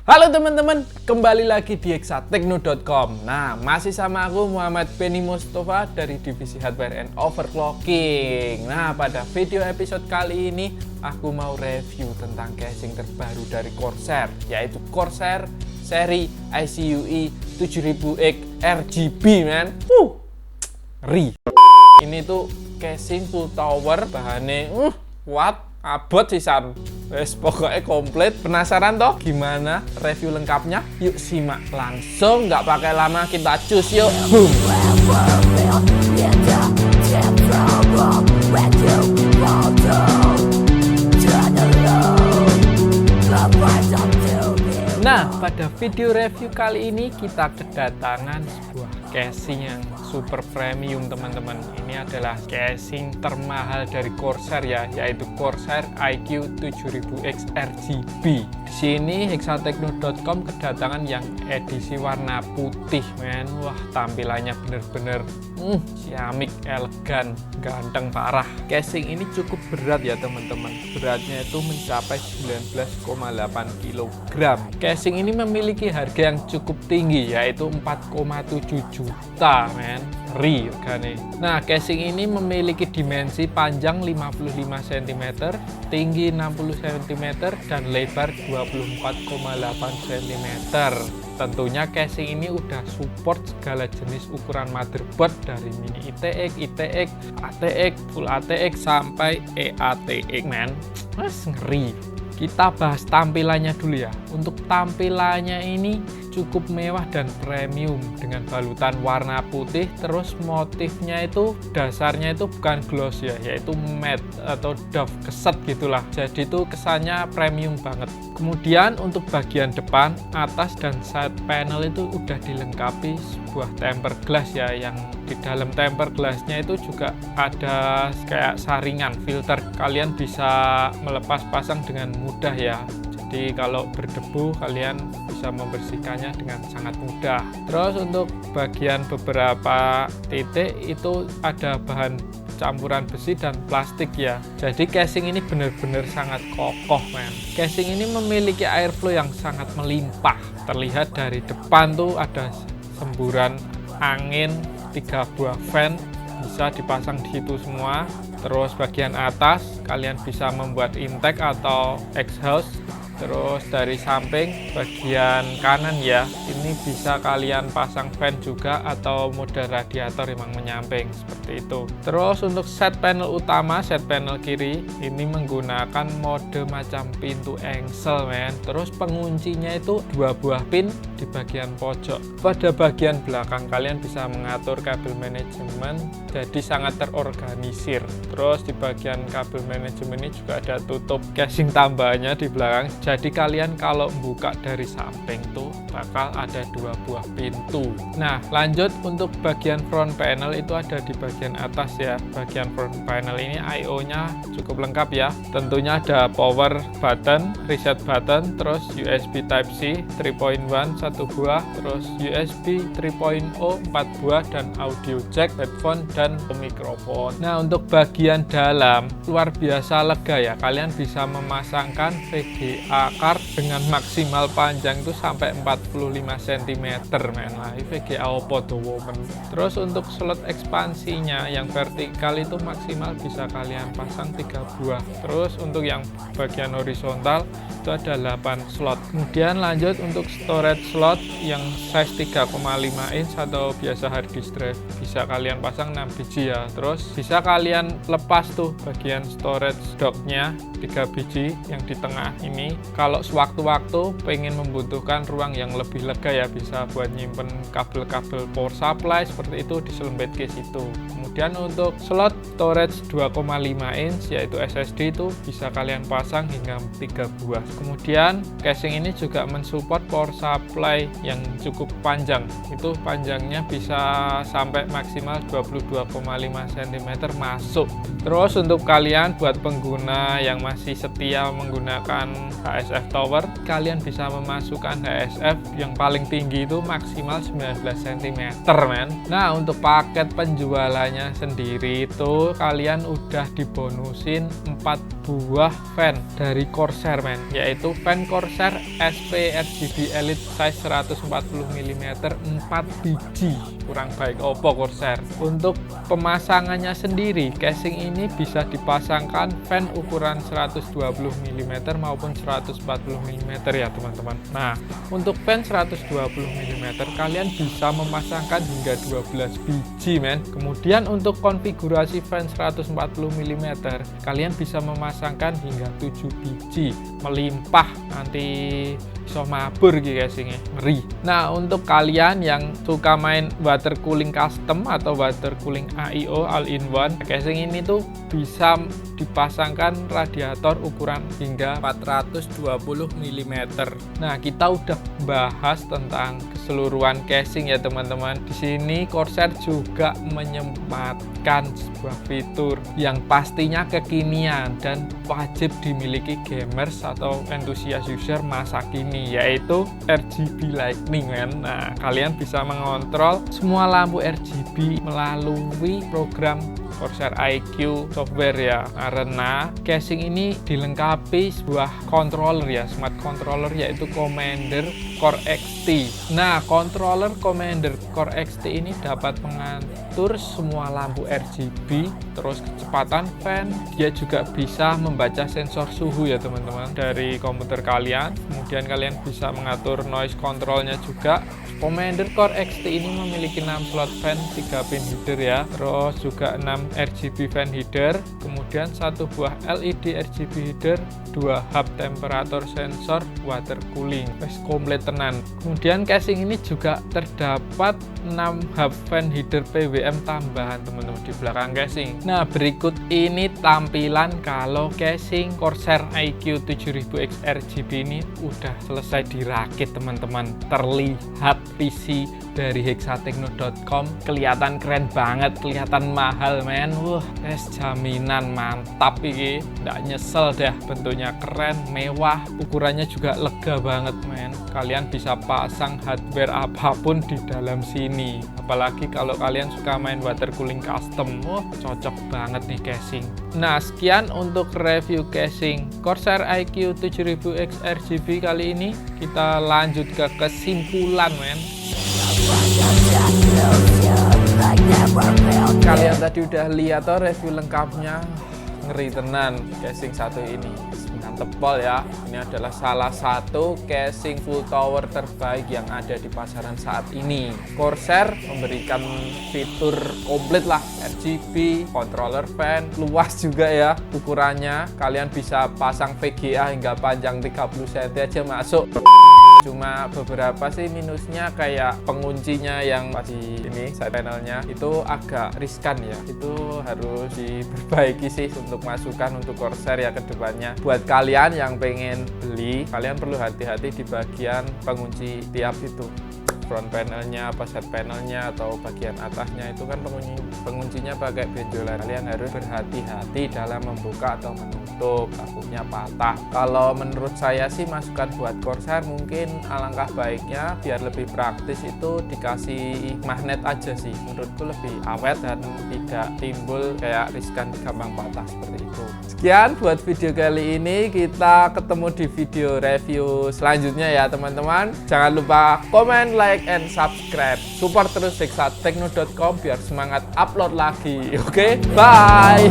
Halo teman-teman, kembali lagi di hexatekno.com. Nah, masih sama aku Muhammad Beni Mustafa dari divisi hardware and overclocking. Nah, pada video episode kali ini aku mau review tentang casing terbaru dari Corsair, yaitu Corsair seri ICUE 7000X RGB, man. Ngeri. Ini tuh casing full tower, bahannya kuat, abot sisan. Wes pokoknya komplit. Penasaran toh gimana review lengkapnya? Yuk simak langsung, nggak pakai lama, kita cus yuk. Boom. Nah, pada video review kali ini kita kedatangan sebuah casing yang super premium, teman-teman. Ini adalah casing termahal dari Corsair ya, yaitu Corsair iCUE 7000X RGB. Di sini hexatekno.com kedatangan yang edisi warna putih, men. Wah, tampilannya bener-bener ciamik, elegan, ganteng parah. Casing ini cukup berat ya, teman-teman. Beratnya itu mencapai 19,8 kg. Casing ini memiliki harga yang cukup tinggi, yaitu 4,7 juta, men. Ngeri harganya. Nah, casing ini memiliki dimensi panjang 55 cm, tinggi 60 cm, dan lebar 24,8 cm. Tentunya casing ini udah support segala jenis ukuran motherboard dari mini ITX, ITX, ATX, Full ATX, sampai EATX, men. Mas ngeri. Kita bahas tampilannya dulu ya. Untuk tampilannya ini cukup mewah dan premium dengan balutan warna putih, terus motifnya itu dasarnya itu bukan gloss ya, yaitu matte atau doff keset gitulah. Jadi itu kesannya premium banget. Kemudian untuk bagian depan, atas, dan side panel itu udah dilengkapi sebuah temper glass ya, yang di dalam temper glassnya itu juga ada kayak saringan filter. Kalian bisa melepas pasang dengan mudah ya. Jadi kalau berdebu kalian bisa membersihkannya dengan sangat mudah. Terus untuk bagian beberapa titik itu ada bahan campuran besi dan plastik ya. Jadi casing ini benar-benar sangat kokoh, men. Casing ini memiliki airflow yang sangat melimpah. Terlihat dari depan tuh ada semburan angin, 3 buah fan bisa dipasang di situ semua. Terus bagian atas kalian bisa membuat intake atau exhaust. Terus dari samping bagian kanan ya, ini bisa kalian pasang fan juga atau mode radiator yang menyamping seperti itu. Terus untuk set panel utama, set panel kiri ini menggunakan mode macam pintu engsel, men. Terus penguncinya itu 2 buah pin di bagian pojok. Pada bagian belakang kalian bisa mengatur kabel manajemen, jadi sangat terorganisir. Terus di bagian kabel manajemen ini juga ada tutup casing tambahannya di belakang. Jadi kalian kalau buka dari samping tuh bakal ada 2 buah pintu. Nah, lanjut untuk bagian front panel itu ada di bagian atas ya. Bagian front panel ini I/O-nya cukup lengkap ya. Tentunya ada power button, reset button, terus USB Type-C 3.1 1 buah, terus USB 3.0 4 buah, dan audio jack, headphone, dan mikrofon. Nah, untuk bagian dalam luar biasa lega ya. Kalian bisa memasangkan VGA card dengan maksimal panjang itu sampai 45 cm, men. Lah, VGA opo tuh, men. Terus untuk slot ekspansinya yang vertikal itu maksimal bisa kalian pasang 3 buah. Terus untuk yang bagian horizontal itu ada 8 slot. Kemudian lanjut untuk storage slot yang size 3,5 inch atau biasa hard disk drive bisa kalian pasang 6 biji ya. Terus bisa kalian lepas tuh bagian storage docknya 3 biji yang di tengah ini. Kalau sewaktu-waktu pengen membutuhkan ruang yang lebih lega ya, bisa buat nyimpen kabel-kabel power supply seperti itu diselembet ke situ. Kemudian untuk slot storage 2,5 inch yaitu SSD itu bisa kalian pasang hingga 3 buah. Kemudian casing ini juga mensupport power supply yang cukup panjang. Itu panjangnya bisa sampai maksimal 22,5 cm masuk. Terus untuk kalian buat pengguna yang masih setia menggunakan HSF tower, kalian bisa memasukkan HSF yang paling tinggi itu maksimal 19 cm men. Nah untuk paket penjualannya sendiri itu kalian udah dibonusin 4 buah fan dari Corsair men, yaitu fan Corsair SP RGB Elite size 140 mm 4 biji. Kurang baik opo Corsair. Untuk pemasangannya sendiri, casing ini bisa dipasangkan fan ukuran 120 mm maupun 140 mm ya teman-teman. Nah untuk fan 120 mm kalian bisa memasangkan hingga 12 biji men. Kemudian untuk konfigurasi fan 140 mm kalian bisa memasangkan hingga 7 biji, melimpah, nanti bisa mabur gitu casingnya, ngeri. Nah untuk kalian yang suka main water cooling custom atau water cooling AIO all-in-one, casing ini tuh bisa dipasangkan radiator ukuran hingga 420 mm. Nah kita udah bahas tentang keseluruhan casing ya teman-teman. Di sini Corsair juga menyempatkan sebuah fitur yang pastinya kekinian dan wajib dimiliki gamers atau enthusiast user masa kini, yaitu RGB lighting men. Nah kalian bisa mengontrol semua lampu RGB melalui program Corsair IQ software ya, karena casing ini dilengkapi sebuah controller ya, smart controller, yaitu Commander Core XT. Nah controller Commander Core XT ini dapat mengatur semua lampu RGB, terus kecepatan fan. Dia juga bisa membaca sensor suhu ya teman-teman dari komputer kalian. Kemudian kalian bisa mengatur noise controlnya juga. Commander Core XT ini memiliki 6 slot fan, 3 pin header ya, terus juga 6 RGB fan header, kemudian 1 buah LED RGB header, 2 hub temperatur sensor, water cooling, wes komplit tenan. Kemudian casing ini juga terdapat 6 hub fan header PWM tambahan teman-teman di belakang casing. Nah berikut ini tampilan kalau casing Corsair IQ 7000X RGB ini udah selesai dirakit teman-teman. Terlihat PC dari hexatechno.com kelihatan keren banget, kelihatan mahal men. Wah es jaminan mantap ini, nggak nyesel dah. Bentuknya keren, mewah, ukurannya juga lega banget men. Kalian bisa pasang hardware apapun di dalam sini, apalagi kalau kalian suka main water cooling custom. Wah cocok banget nih casing. Nah sekian untuk review casing Corsair IQ 7000X RGB kali ini. Kita lanjut ke kesimpulan men. Kalian tadi udah lihat toh review lengkapnya, ngeri tenan casing satu ini, mantep pol ya. Ini adalah salah satu casing full tower terbaik yang ada di pasaran saat ini. Corsair memberikan fitur komplit lah, RGB, controller fan, luas juga ya ukurannya. Kalian bisa pasang VGA hingga panjang 30 cm aja masuk. Cuma beberapa sih minusnya, kayak penguncinya yang di ini side panelnya itu agak riskan ya, itu harus diperbaiki sih untuk masukan untuk Corsair ya ke depannya. Buat kalian yang pengen beli, kalian perlu hati-hati di bagian pengunci tiap itu, front panelnya, apa side panelnya atau bagian atasnya itu kan penguncinya pakai benjolan. Kalian harus berhati-hati dalam membuka atau menutup, takutnya patah. Kalau menurut saya sih masukan buat Corsair mungkin alangkah baiknya biar lebih praktis itu dikasih magnet aja sih, menurutku lebih awet dan tidak timbul kayak riskan gampang patah seperti itu. Sekian buat video kali ini, kita ketemu di video review selanjutnya ya teman-teman. Jangan lupa komen, like, and subscribe. Support terus hexatechno.com biar semangat upload lagi. Oke, bye.